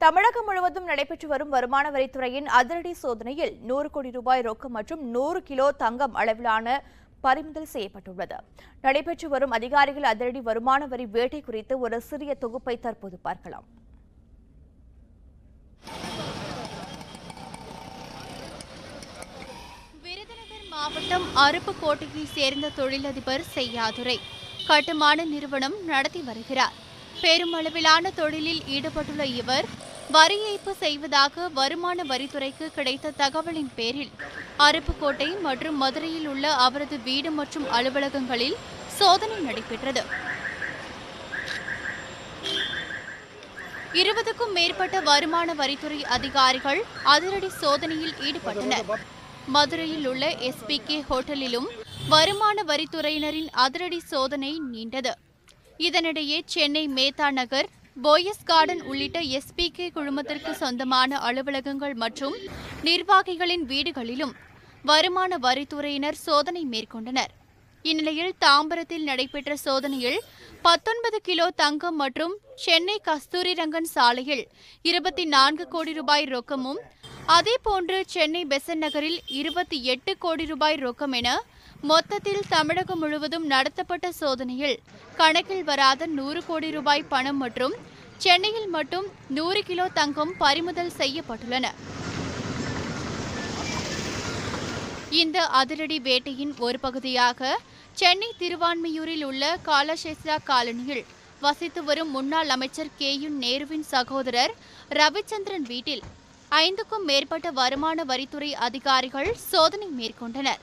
தமிழகம் முழுவதும் நடைபெற்று வரும் வருமான வரித்துறையின் அதிரடி சோதனையில் 100 கோடி ரூபாய் ரொக்கம் மற்றும் 100 கிலோ தங்கம் அளவிலான பறிமுதல் செய்யப்பட்டுள்ளது. நடைபெற்று வரும் அதிகாரிகள் அதிரடி வருமான வரி வேட்டை குறித்து ஒரு சிறிய தொகுப்பை தற்போது பார்க்கலாம். விருதுநகர் மாவட்டம் அருப்புக்கோட்டையை சேர்ந்த தொழிலதிபர் செய்யாதுரை கட்டுமான நிறுவனம் நடத்தி வருகிறார். பெருமளவிலான தொழிலில் ஈடுபட்டுள்ள இவர் வரி ஏய்ப்பு செய்வதாக வருமான வரித்துறைக்கு கிடைத்த தகவலின் பேரில் அருப்புக்கோட்டை மற்றும் மதுரையில் உள்ள அவரது வீடு மற்றும் அலுவலகங்களில் சோதனை நடைபெற்றது. 20க்கும் மேற்பட்ட வருமான வரித்துறை அதிகாரிகள் அதிரடி சோதனையில் ஈடுபட்டனர். மதுரையில் உள்ள SPK ஹோட்டலிலும் வருமான வரித்துறையினரின் அதிரடி சோதனை நீண்டது. இதனிடையே சென்னை மேத்தா நகர், போயஸ் கார்டன் உள்ளிட்ட SPK குழுமத்திற்கு சொந்தமான அலுவலகங்கள் மற்றும் நிர்வாகிகளின் வீடுகளிலும் வருமான வரித்துறையினர் சோதனை மேற்கொண்டனர். இந்நிலையில் தாம்பரத்தில் நடைபெற்ற சோதனையில் 19 கிலோ தங்கம் மற்றும் சென்னை கஸ்தூரிரங்கன் சாலையில் 24 கோடி ரூபாய் ரொக்கமும், அதேபோன்று சென்னை பெசன்ட் நகரில் 28 கோடி ரூபாய் ரொக்கம் என மொத்தத்தில் தமிழகம் முழுவதும் நடத்தப்பட்ட சோதனையில் கணக்கில் வராத 100 கோடி ரூபாய் பணம் மற்றும் சென்னையில் மட்டும் 100 கிலோ தங்கம் பறிமுதல் செய்யப்பட்டுள்ளன. இந்த அதிரடி வேட்டையின் ஒரு பகுதியாக சென்னை திருவான்மியூரில் உள்ள காலசேஸ்ரா காலனியில் வசித்து வரும் முன்னாள் அமைச்சர் KN நேருவின் சகோதரர் ரவிச்சந்திரன் வீட்டில் 5க்கும் மேற்பட்ட வருமான வரித்துறை அதிகாரிகள் சோதனை மேற்கொண்டனர்.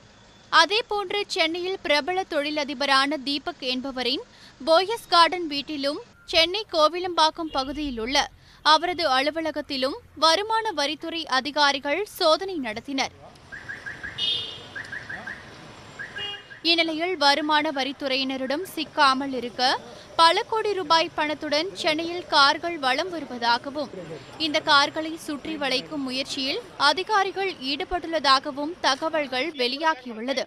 அதேபோன்று சென்னையில் பிரபல தொழிலதிபரான தீபக் என்பவரின் போயஸ் கார்டன் வீட்டிலும், சென்னை கோவிலம்பாக்கம் பகுதியில் உள்ள அவரது அலுவலகத்திலும் வருமான வரித்துறை அதிகாரிகள் சோதனை நடத்தினர். இந்நிலையில் வருமான வரித்துறையினரிடம் சிக்காமல் இருக்க பல கோடி ரூபாய் பணத்துடன் சென்னையில் கார்கள் வலம் வருவதாகவும், இந்த கார்களை சுற்றி வளைக்கும் முயற்சியில் அதிகாரிகள் ஈடுபட்டுள்ளதாகவும் தகவல்கள் வெளியாகியுள்ளது.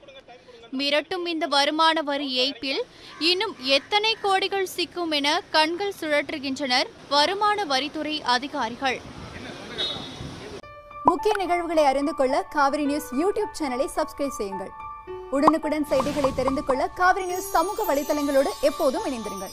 மிரட்டும் இந்த வருமான வரி ஏய்ப்பில் இன்னும் எத்தனை கோடிகள் சிக்கும் என கண்கள் சுழற்றுகின்றனர் வருமான வரித்துறை அதிகாரிகள். முக்கிய நிகழ்வுகளை அறிந்து கொள்ள காவிரி நியூஸ் யூடியூப் சேனலை சப்ஸ்கிரைப் செய்யுங்கள். உடனுக்குடன் செய்திகளை தெரிந்து கொள்ள காவிரி நியூஸ் சமூக வலைதளங்களோடு எப்போதும் இணைந்திருங்கள்.